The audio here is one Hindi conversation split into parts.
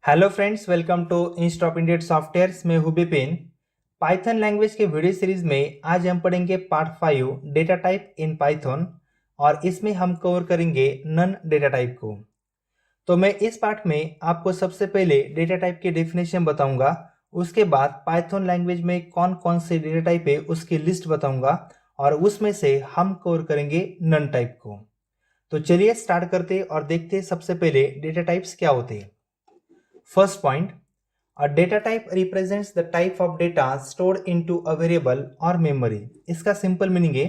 हेलो फ्रेंड्स, वेलकम टू इंस्टॉपिंडेड सॉफ्टवेयर्स में हूँ बिपिन। पाइथन लैंग्वेज के वीडियो सीरीज में आज हम पढ़ेंगे part 5 data type in Python और इसमें हम कवर करेंगे नन डेटा टाइप को। तो मैं इस पार्ट में आपको सबसे पहले डेटा टाइप की डेफिनेशन बताऊंगा, उसके बाद पाइथन लैंग्वेज में कौन कौन से डेटा टाइप है उसकी लिस्ट बताऊंगा और उसमें से हम कवर करेंगे नन टाइप को। तो चलिए स्टार्ट करते और देखते सबसे पहले डेटा टाइप्स क्या होते हैं। First point, a data type represents the type of data stored into a variable or memory। इसका सिंपल मीनिंग है,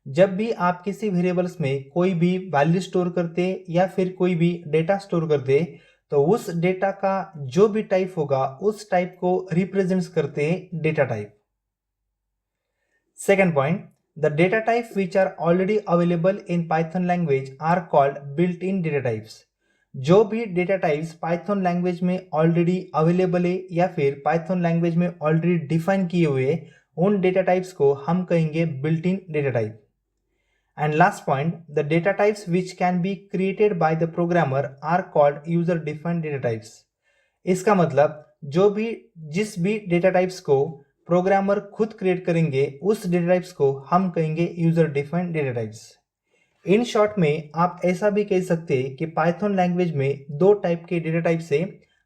जब भी आप किसी वेरिएबल्स में कोई भी वैल्यू स्टोर करते या फिर कोई भी डेटा स्टोर करते तो उस डेटा का जो भी टाइप होगा उस टाइप को रिप्रेजेंट्स करते हैं data type. Second point, the data type which are already available in Python language are called built-in data types। जो भी डेटा टाइप्स पाइथन लैंग्वेज में ऑलरेडी अवेलेबल है या फिर पाइथन लैंग्वेज में ऑलरेडी डिफाइन किए हुए उन डेटा टाइप्स को हम कहेंगे built in data type. And last point, the data types which can be created by the programmer are called user defined data types. इसका मतलब जिस भी डेटा टाइप्स को प्रोग्रामर खुद क्रिएट करेंगे उस डेटा टाइप्स को हम कहेंगे user defined data types. In short में आप ऐसा भी कह सकते हैं कि पाइथन लैंग्वेज में दो टाइप के डेटा टाइप्स है,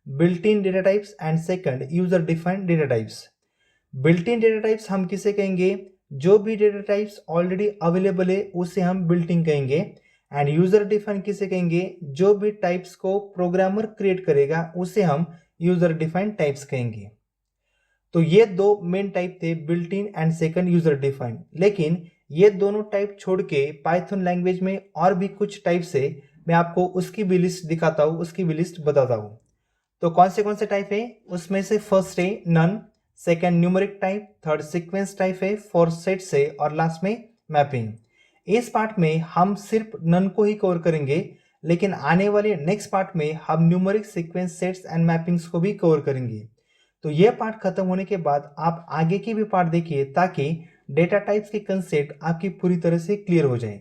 built in data types and second user defined data types. Built in data types हम किसे कहेंगे, जो भी डेटा टाइप्स ऑलरेडी अवेलेबल है उसे हम बिल्ट इन कहेंगे। एंड यूजर डिफाइंड किसे कहेंगे, जो भी टाइप्स को प्रोग्रामर क्रिएट करेगा उसे हम यूजर डिफाइंड टाइप्स कहेंगे। तो ये दो मेन टाइप थे, built in and second user defined. लेकिन ये दोनों टाइप छोड़ के पाइथन लैंग्वेज में और भी कुछ टाइप्स है, मैं आपको उसकी भी लिस्ट दिखाता हूँ, उसकी भी लिस्ट बताता हूँ। तो कौन से टाइप है, उसमें से फर्स्ट है none, second numeric type, third sequence type है, फोर्थ सेट्स है और लास्ट में मैपिंग। इस पार्ट में हम सिर्फ नन को ही कवर करेंगे, लेकिन आने वाले नेक्स्ट पार्ट में हम numeric, sequence, sets and mappings को भी कवर करेंगे। तो ये पार्ट खत्म होने के बाद आप आगे की भी पार्ट देखिए ताकि डेटा टाइप्स के कंसेप्ट आपकी पूरी तरह से क्लियर हो जाए।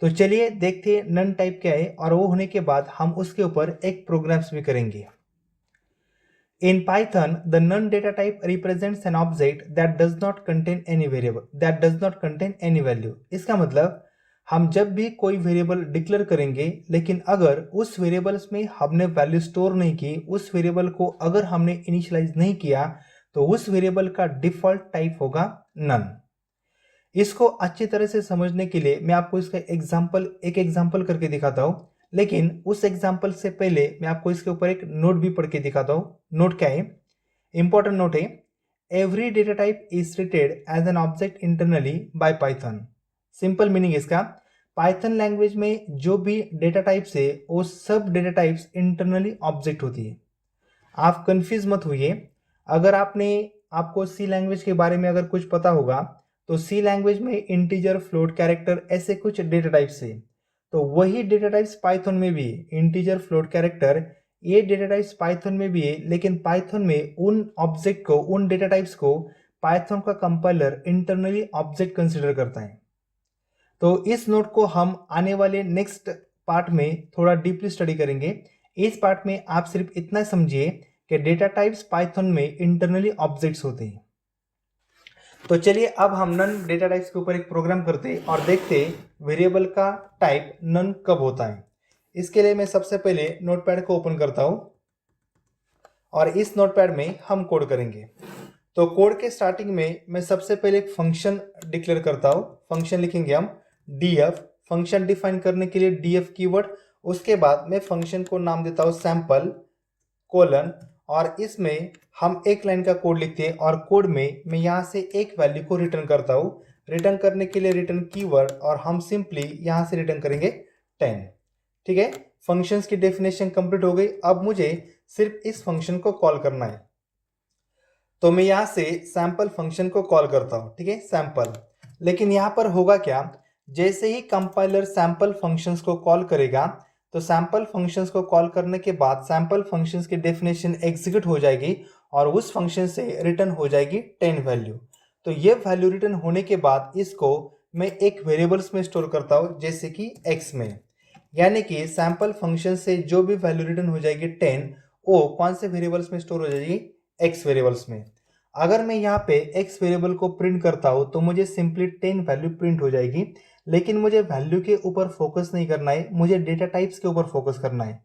तो चलिए देखते हैं नन टाइप क्या है और वो होने के बाद हम उसके ऊपर एक प्रोग्राम्स भी करेंगे। In Python, the none data type represents an object that does not contain any variable, that does not contain any value। इसका मतलब हम जब भी कोई वेरिएबल डिक्लेयर करेंगे, लेकिन अगर उस वेरिएबल्स में हमने वैल्यू स्टोर नहीं की, उस वेरिएबल को अगर हमने इनिशियलाइज नहीं किया तो उस वेरिएबल का डिफॉल्ट टाइप होगा नन। इसको अच्छी तरह से समझने के लिए मैं आपको इसका एक एग्जांपल करके दिखाता हूं, लेकिन उस एग्जांपल से पहले मैं आपको इसके ऊपर एक नोट भी पढ़ के दिखाता हूं। नोट क्या है, इंपॉर्टेंट नोट है, every data type is treated as an object internally by Python. Simple meaning इसका, पाइथन लैंग्वेज में जो भी डेटा टाइप्स है वो सब डेटा टाइप्स इंटरनली ऑब्जेक्ट होती है। आप कंफ्यूज मत होइए। अगर आपको सी लैंग्वेज के बारे में अगर कुछ पता होगा तो सी लैंग्वेज में इंटीजर, फ्लोट, कैरेक्टर ऐसे कुछ डेटा टाइप्स है, तो वही डेटा टाइप्स पाइथन में भी है। इंटीजर, फ्लोट, कैरेक्टर ये डेटा टाइप्स पाइथन में भी है, लेकिन पाइथन में उन ऑब्जेक्ट को, उन डेटा टाइप्स को पाइथन का कंपाइलर इंटरनली ऑब्जेक्ट कंसिडर करता है। तो इस नोट को हम आने वाले नेक्स्ट पार्ट में थोड़ा डीपली स्टडी करेंगे। इस पार्ट में आप सिर्फ इतना समझिए कि डेटा टाइप्स पाइथन में इंटरनली ऑब्जेक्ट्स होते हैं। तो चलिए अब हम नन डेटा टाइप्स के ऊपर एक प्रोग्राम करते हैं और देखते हैं वेरिएबल का टाइप नन कब होता है। इसके लिए मैं सबसे पहले नोटपैड को ओपन करता हूं और इस नोटपैड में हम कोड करेंगे। तो कोड के स्टार्टिंग में मैं सबसे पहले एक फंक्शन डिक्लेयर करता हूं। फंक्शन लिखेंगे हम df, फंक्शन डिफाइन करने के लिए df कीवर्ड। उसके बाद मैं फंक्शन को नाम देता हूं सैंपल कोलन, और इसमें हम एक लाइन का कोड लिखते हैं और कोड में मैं यहाँ से एक वैल्यू को रिटर्न करता हूँ। रिटर्न करने के लिए रिटर्न कीवर्ड और हम सिंपली यहाँ से रिटर्न करेंगे 10। ठीक है, फंक्शंस की डेफिनेशन कंप्लीट हो गई। अब मुझे सिर्फ इस फंक्शन को कॉल करना है, तो मैं यहाँ से सैंपल फंक्शन को कॉल करता हूँ। ठीक है, सैंपल। लेकिन यहाँ पर होगा क्या, जैसे ही कंपाइलर सैंपल फंक्शंस को कॉल करेगा तो सैंपल फंक्शंस को कॉल करने के बाद सैंपल फंक्शंस की डेफिनेशन एग्जीक्यूट हो जाएगी और उस फंक्शन से रिटर्न हो जाएगी 10 वैल्यू। तो ये वैल्यू रिटर्न होने के बाद इसको मैं एक वेरिएबल्स में स्टोर करता हूँ, जैसे कि x में। यानी कि सैंपल फंक्शन से जो भी वैल्यू रिटर्न हो जाएगी 10, वो कौन से वेरिएबल्स में स्टोर हो जाएगी, एक्स वेरिएबल्स में। अगर मैं यहाँ पे एक्स वेरिएबल को प्रिंट करता हूँ तो मुझे सिंपली 10 वैल्यू प्रिंट हो जाएगी, लेकिन मुझे वैल्यू के ऊपर फोकस नहीं करना है, मुझे डेटा टाइप्स के ऊपर फोकस करना है।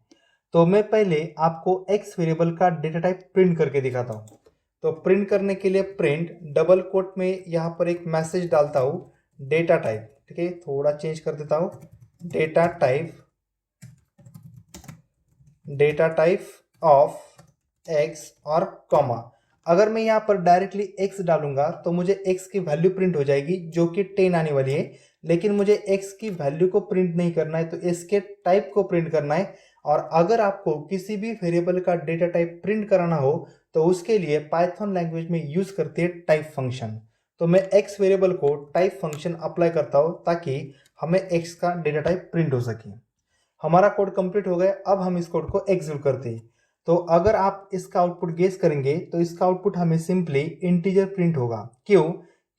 तो मैं पहले आपको एक्स वेरिएबल का डेटा टाइप प्रिंट करके दिखाता हूँ। तो प्रिंट करने के लिए प्रिंट डबल कोट में यहाँ पर एक मैसेज डालता हूँ, डेटा टाइप। ठीक है, थोड़ा चेंज कर देता हूँ, डेटा टाइप ऑफ एक्स और कॉमा। अगर मैं यहाँ पर डायरेक्टली एक्स डालूंगा तो मुझे एक्स की वैल्यू प्रिंट हो जाएगी जो कि 10 आने वाली है, लेकिन मुझे एक्स की वैल्यू को प्रिंट नहीं करना है, तो इसके टाइप को प्रिंट करना है। और अगर आपको किसी भी वेरिएबल का डेटा टाइप प्रिंट कराना हो तो उसके लिए पाइथन लैंग्वेज में यूज करते हैं टाइप फंक्शन। तो मैं एक्स वेरिएबल को टाइप फंक्शन अप्लाई करता हूँ ताकि हमें एक्स का डेटा टाइप प्रिंट हो सके। हमारा कोड कंप्लीट हो गया, अब हम इस कोड को एग्जीक्यूट करते हैं। तो अगर आप इसका आउटपुट गेस करेंगे तो इसका आउटपुट हमें सिंपली इंटीजर प्रिंट होगा। क्यों?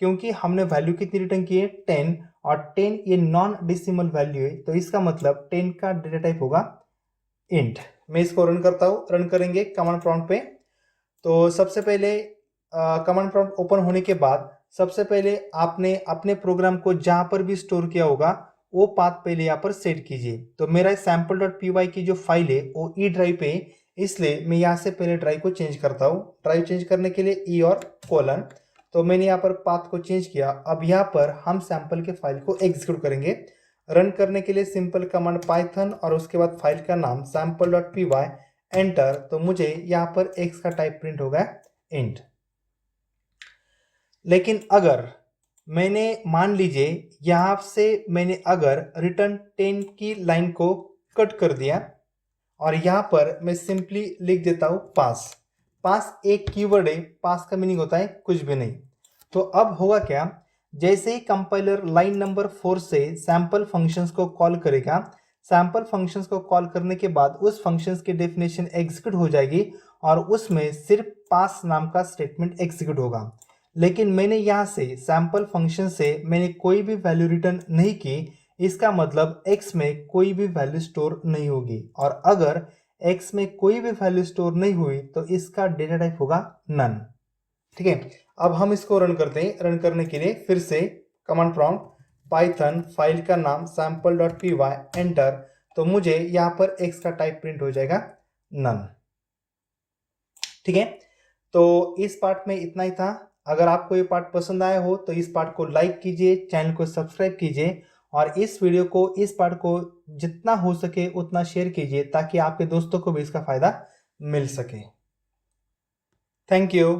क्योंकि हमने वैल्यू कितनी रिटर्न की है, 10, और 10 ये नॉन डेसिमल वैल्यू है, तो इसका मतलब 10 का डेटा टाइप होगा इंट। मैं इसको रन करता हूँ, रन करेंगे कमांड प्रॉम्प्ट पे। तो सबसे पहले कमांड प्रॉम्प्ट ओपन होने के बाद सबसे पहले आपने अपने प्रोग्राम को जहां पर भी स्टोर किया होगा वो पाथ पहले यहाँ पर सेट कीजिए। तो मेरा sample.py की जो फाइल है वो ई ड्राइव पे, इसलिए मैं यहाँ से पहले ड्राइव को चेंज करता हूँ। ड्राइव चेंज करने के लिए ई और कोलन, तो मैंने यहाँ पर पाथ को चेंज किया। अब यहाँ पर हम सैंपल के फाइल को एग्जीक्यूट करेंगे। रन करने के लिए सिंपल कमांड पाइथन और उसके बाद फाइल का नाम sample.py, एंटर। तो मुझे यहाँ पर एक्स का टाइप प्रिंट होगा इंट। लेकिन अगर मैंने मान लीजिए यहाँ से मैंने अगर रिटर्न 10 की लाइन को कट कर दिया और यहाँ पर मैं सिंपली लिख देता हूँ पास एक कीवर्ड है, पास का मीनिंग होता है कुछ भी नहीं। तो अब होगा क्या, जैसे ही कंपाइलर लाइन नंबर 4 से सैंपल फंक्शंस को कॉल करेगा, सैंपल फंक्शंस को कॉल करने के बाद उस फंक्शंस की डेफिनेशन एग्जीक्यूट हो जाएगी और उसमें सिर्फ पास नाम का स्टेटमेंट एग्जीक्यूट होगा। लेकिन मैंने यहाँ से सैंपल फंक्शन से मैंने कोई भी वैल्यू रिटर्न नहीं की, इसका मतलब x में कोई भी वैल्यू स्टोर नहीं होगी। और अगर x में कोई भी वैल्यू स्टोर नहीं हुई तो इसका डेटा टाइप होगा नन। ठीक है, अब हम इसको रन करते हैं। रन करने के लिए फिर से कमांड प्रॉम्प्ट पाइथन, फाइल का नाम sample.py, एंटर। तो मुझे यहाँ पर x का टाइप प्रिंट हो जाएगा नन। ठीक है, तो इस पार्ट में इतना ही था। अगर आपको ये पार्ट पसंद आया हो तो इस पार्ट को लाइक कीजिए, चैनल को सब्सक्राइब कीजिए और इस वीडियो को, इस पार्ट को जितना हो सके उतना शेयर कीजिए ताकि आपके दोस्तों को भी इसका फायदा मिल सके। Thank you.